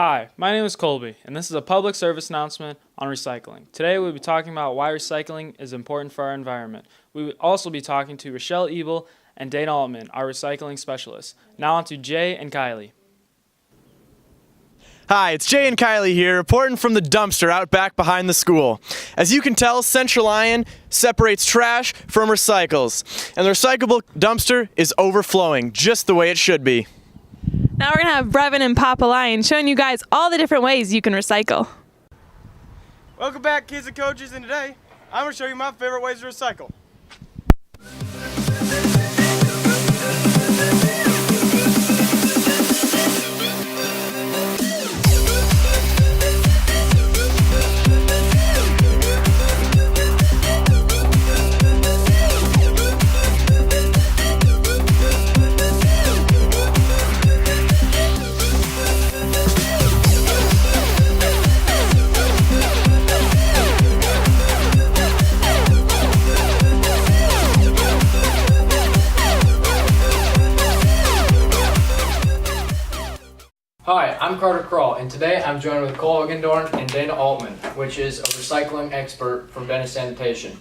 Hi, my name is Colby, and this is a public service announcement on recycling. Today we'll be talking about why recycling is important for our environment. We will also be talking to Rochelle Ebel and Dana Altman, our recycling specialists. Now on to Jay and Kylie. Hi, it's Jay and Kylie here, reporting from the dumpster out back behind the school. As you can tell, Central Lyon separates trash from recycles, and the recyclable dumpster is overflowing, just the way it should be. Now we're going to have Brevin and Papa Lion showing you guys all the different ways you can recycle. Welcome back, kids and coaches, and today I'm going to show you my favorite ways to recycle. Hi, I'm Carter Kroll, and today I'm joined with Cole Hugendorn and Dana Altman, which is a recycling expert from Dennis Sanitation.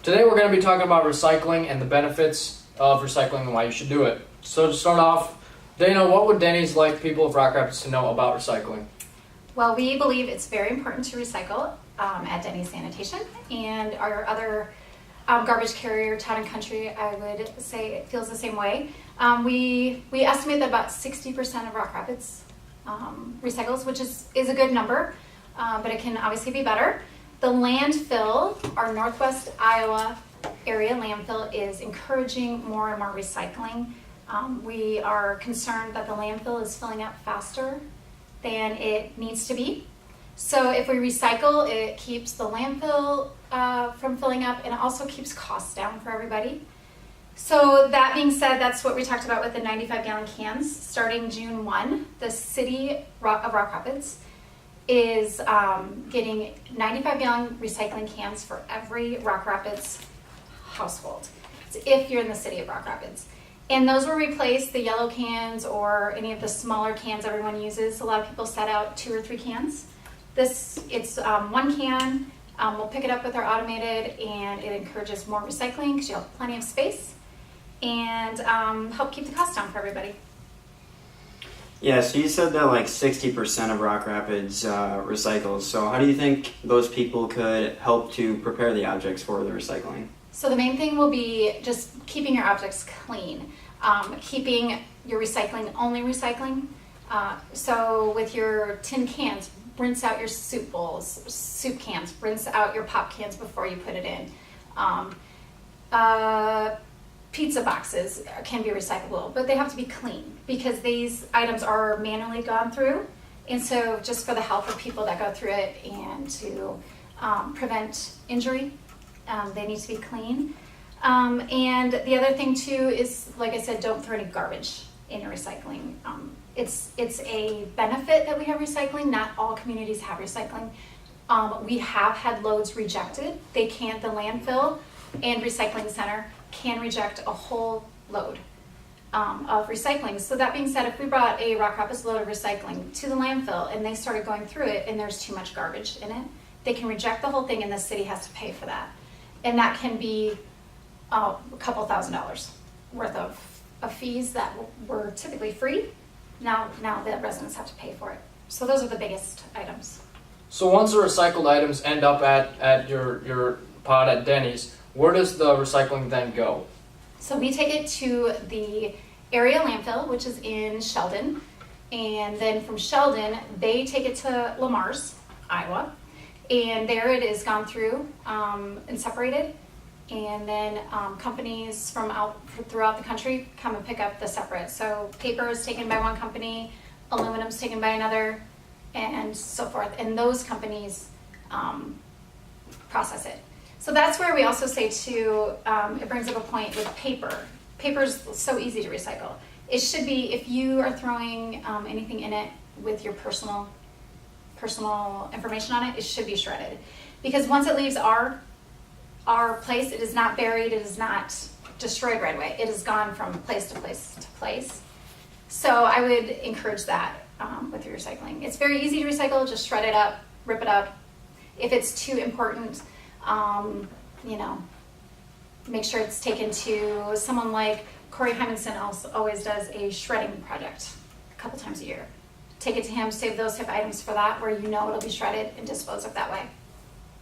Today we're going to be talking about recycling and the benefits of recycling and why you should do it. So to start off, Dana, what would Denny's like people of Rock Rapids to know about recycling? Well, we believe it's very important to recycle at Denny's Sanitation, and our other garbage carrier, Town and Country, I would say it feels the same way. We estimate that about 60% of Rock Rapids recycles, which is a good number, but it can obviously be better. The landfill, our Northwest Iowa area landfill, is encouraging more and more recycling. We are concerned that the landfill is filling up faster than it needs to be. So if we recycle, it keeps the landfill from filling up, and it also keeps costs down for everybody. So that being said, that's what we talked about with the 95-gallon cans. Starting June 1, the city of Rock Rapids is getting 95-gallon recycling cans for every Rock Rapids household. It's if you're in the city of Rock Rapids. And those will replace the yellow cans or any of the smaller cans everyone uses. A lot of people set out 2 or 3 cans. It's one can. We'll pick it up with our automated, and it encourages more recycling because you'll have plenty of space, and help keep the cost down for everybody. Yeah, so you said that like 60% of Rock Rapids recycles. So how do you think those people could help to prepare the objects for the recycling? So the main thing will be just keeping your objects clean, keeping your recycling only recycling. So with your tin cans, rinse out your soup bowls, soup cans, rinse out your pop cans before you put it in. Pizza boxes can be recyclable, but they have to be clean because these items are manually gone through. And so just for the health of people that go through it and to prevent injury, they need to be clean. And the other thing too is, like I said, don't throw any garbage in your recycling. It's a benefit that we have recycling. Not all communities have recycling. We have had loads rejected. The landfill and recycling center can reject a whole load of recycling. So that being said, if we brought a Rock Rapids load of recycling to the landfill and they started going through it and there's too much garbage in it, they can reject the whole thing and the city has to pay for that. And that can be a couple $1,000s worth of fees that were typically free. Now the residents have to pay for it. So those are the biggest items. So once the recycled items end up at your pod at Denny's, where does the recycling then go? So we take it to the area landfill, which is in Sheldon. And then from Sheldon, they take it to Lamar's, Iowa. And there it is gone through and separated. And then companies from throughout the country come and pick up the separate. So paper is taken by one company, aluminum is taken by another, and so forth. And those companies process it. So that's where we also say too, it brings up a point with paper. Paper is so easy to recycle. It should be, if you are throwing anything in it with your personal information on it, it should be shredded. Because once it leaves our place, it is not buried, it is not destroyed right away. It has gone from place to place to place. So I would encourage that. with your recycling. It's very easy to recycle. Just shred it up, rip it up. If it's too important, you know, make sure it's taken to someone like Corey Hymanson always does a shredding project a couple times a year. Take it to him, save those type of items for that, where you know it'll be shredded and disposed of that way.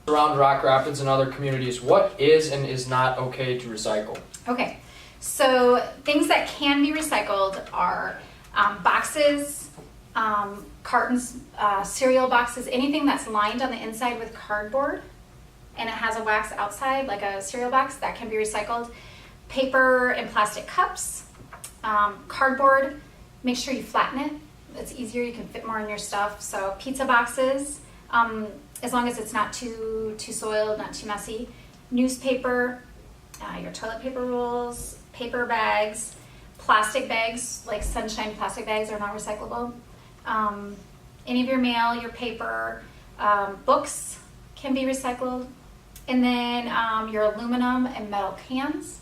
Around Rock Rapids and other communities, what is and is not okay to recycle? Okay, so things that can be recycled are boxes, cartons, cereal boxes, anything that's lined on the inside with cardboard and it has a wax outside, like a cereal box, that can be recycled. Paper and plastic cups, cardboard, make sure you flatten it. It's easier, you can fit more in your stuff. So pizza boxes, as long as it's not too soiled, not too messy. Newspaper, your toilet paper rolls, paper bags, plastic bags, like sunshine plastic bags are not recyclable. Any of your mail, your paper, books can be recycled. And then your aluminum and metal cans,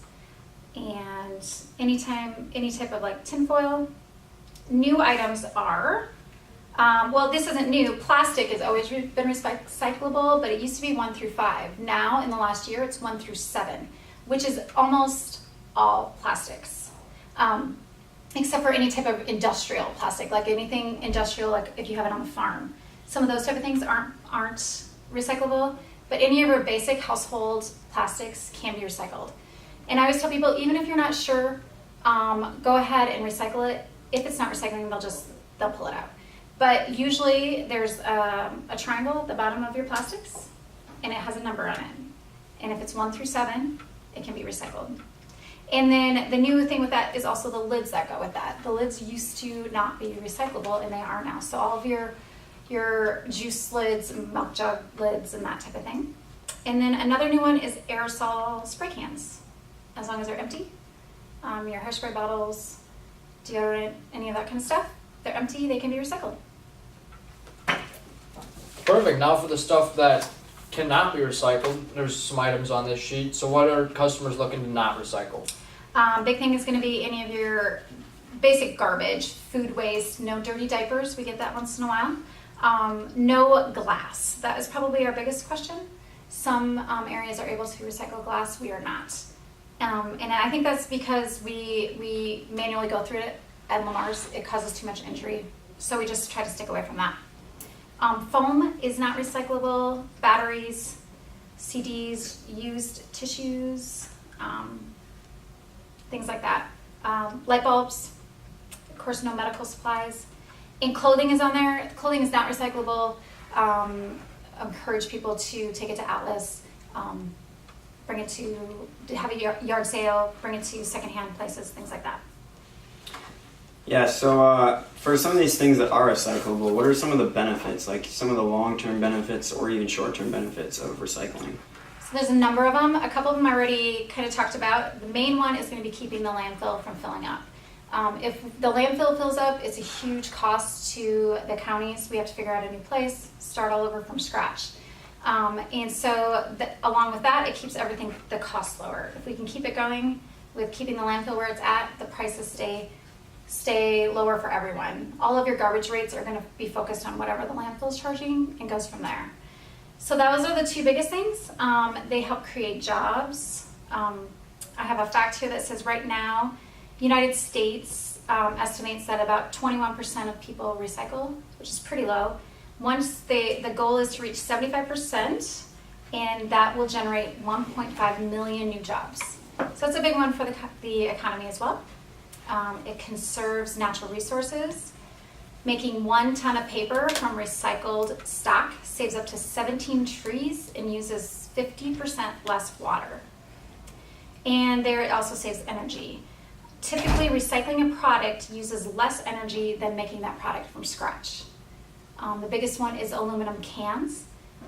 and any type of like tinfoil. New items are, well, this isn't new. Plastic has always been recyclable, but it used to be 1 through 5. Now, in the last year, it's 1 through 7, which is almost all plastics, except for any type of industrial plastic, like anything industrial, like if you have it on the farm. Some of those type of things aren't recyclable, but any of your basic household plastics can be recycled. And I always tell people, even if you're not sure, go ahead and recycle it. If it's not recycling, they'll pull it out. But usually there's a triangle at the bottom of your plastics, and it has a number on it. And if it's 1 through 7, it can be recycled. And then the new thing with that is also the lids that go with that. The lids used to not be recyclable, and they are now. So all of your juice lids, milk jug lids, and that type of thing. And then another new one is aerosol spray cans, as long as they're empty. Your hairspray bottles, deodorant, any of that kind of stuff, they're empty, they can be recycled. Perfect. Now for the stuff that cannot be recycled, there's some items on this sheet. So what are customers looking to not recycle? Big thing is going to be any of your basic garbage, food waste, no dirty diapers, we get that once in a while. No glass, that is probably our biggest question. Some areas are able to recycle glass, we are not. And I think that's because we manually go through it at Lamar's. It causes too much injury, so we just try to stick away from that. Foam is not recyclable, batteries, CDs, used tissues, things like that. Light bulbs, of course no medical supplies. And clothing is on there. Clothing is not recyclable. Encourage people to take it to Atlas, bring it to have a yard sale, bring it to secondhand places, things like that. Yeah, so for some of these things that are recyclable, what are some of the benefits, like some of the long-term benefits or even short-term benefits of recycling? So there's a number of them. A couple of them I already kind of talked about. The main one is going to be keeping the landfill from filling up. If the landfill fills up, it's a huge cost to the counties. We have to figure out a new place, start all over from scratch. And so along with that, it keeps everything, the cost lower. If we can keep it going with keeping the landfill where it's at, the prices stay lower for everyone. All of your garbage rates are going to be focused on whatever the landfill is charging and goes from there. So those are the two biggest things. They help create jobs. I have a fact here that says right now, United States estimates that about 21% of people recycle, which is pretty low. Once the goal is to reach 75%, and that will generate 1.5 million new jobs. So that's a big one for the economy as well. It conserves natural resources. Making 1 ton of paper from recycled stock saves up to 17 trees and uses 50% less water. And there it also saves energy. Typically, recycling a product uses less energy than making that product from scratch. The biggest one is aluminum cans.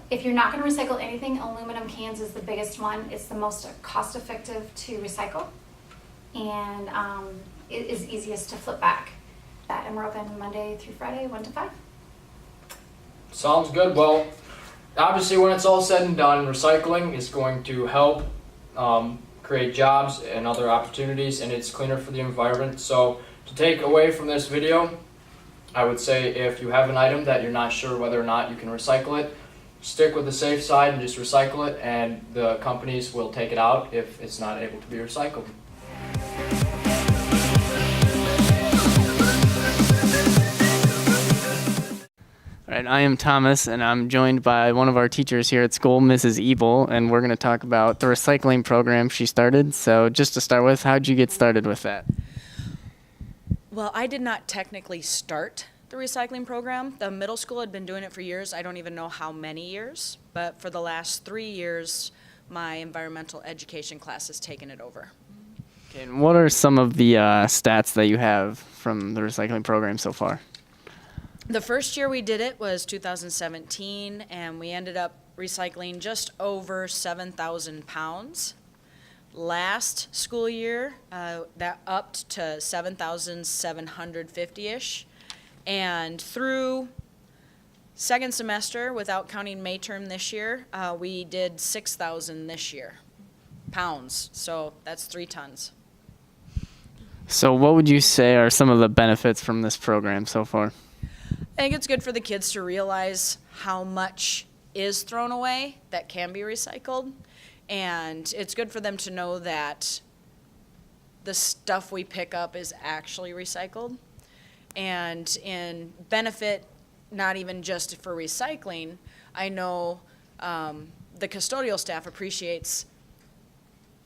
If you're not going to recycle anything, aluminum cans is the biggest one. It's the most cost-effective to recycle, and it is easiest to flip back. And we're open Monday through Friday, 1 to 5. Sounds good. Well, obviously when it's all said and done, recycling is going to help create jobs and other opportunities, and it's cleaner for the environment. So to take away from this video, I would say if you have an item that you're not sure whether or not you can recycle it, stick with the safe side and just recycle it, and the companies will take it out if it's not able to be recycled. All right, I am Thomas, and I'm joined by one of our teachers here at school, Mrs. Ebel, and we're going to talk about the recycling program she started. So just to start with, how'd you get started with that? Well, I did not technically start the recycling program. The middle school had been doing it for years. I don't even know how many years, but for the last 3 years, my environmental education class has taken it over. Okay, and what are some of the stats that you have from the recycling program so far? The first year we did it was 2017, and we ended up recycling just over 7,000 pounds. Last school year, that upped to 7,750-ish. And through second semester, without counting May term this year, we did 6,000 this year, pounds. So that's 3 tons. So what would you say are some of the benefits from this program so far? I think it's good for the kids to realize how much is thrown away that can be recycled. And it's good for them to know that the stuff we pick up is actually recycled. And in benefit, not even just for recycling, I know the custodial staff appreciates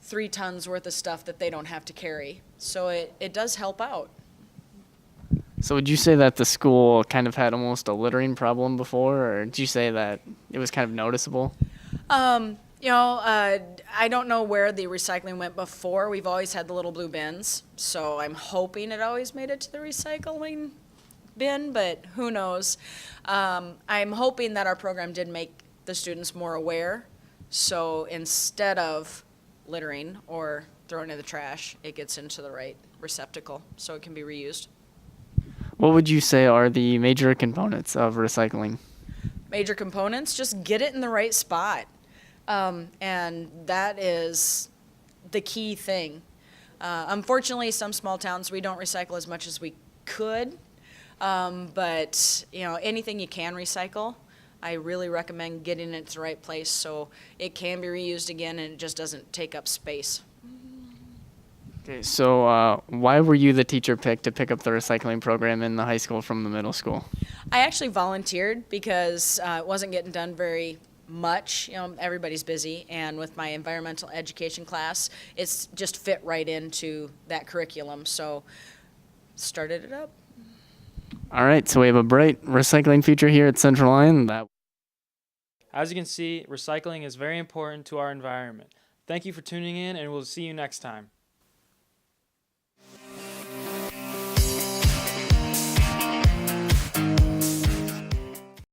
3 tons worth of stuff that they don't have to carry. So it does help out. So would you say that the school kind of had almost a littering problem before, or did you say that it was kind of noticeable? I don't know where the recycling went before. We've always had the little blue bins, so I'm hoping it always made it to the recycling bin, but who knows. I'm hoping that our program did make the students more aware, so instead of littering or throwing in the trash, it gets into the right receptacle so it can be reused. What would you say are the major components of recycling? Major components, just get it in the right spot. And that is the key thing. Unfortunately, some small towns, we don't recycle as much as we could. But anything you can recycle, I really recommend getting it to the right place so it can be reused again and it just doesn't take up space. Okay, so why were you the teacher picked to pick up the recycling program in the high school from the middle school? I actually volunteered because it wasn't getting done very much. Everybody's busy, and with my environmental education class, it's just fit right into that curriculum, so started it up. All right, so we have a bright recycling future here at Central Lyon. As you can see, recycling is very important to our environment. Thank you for tuning in, and we'll see you next time.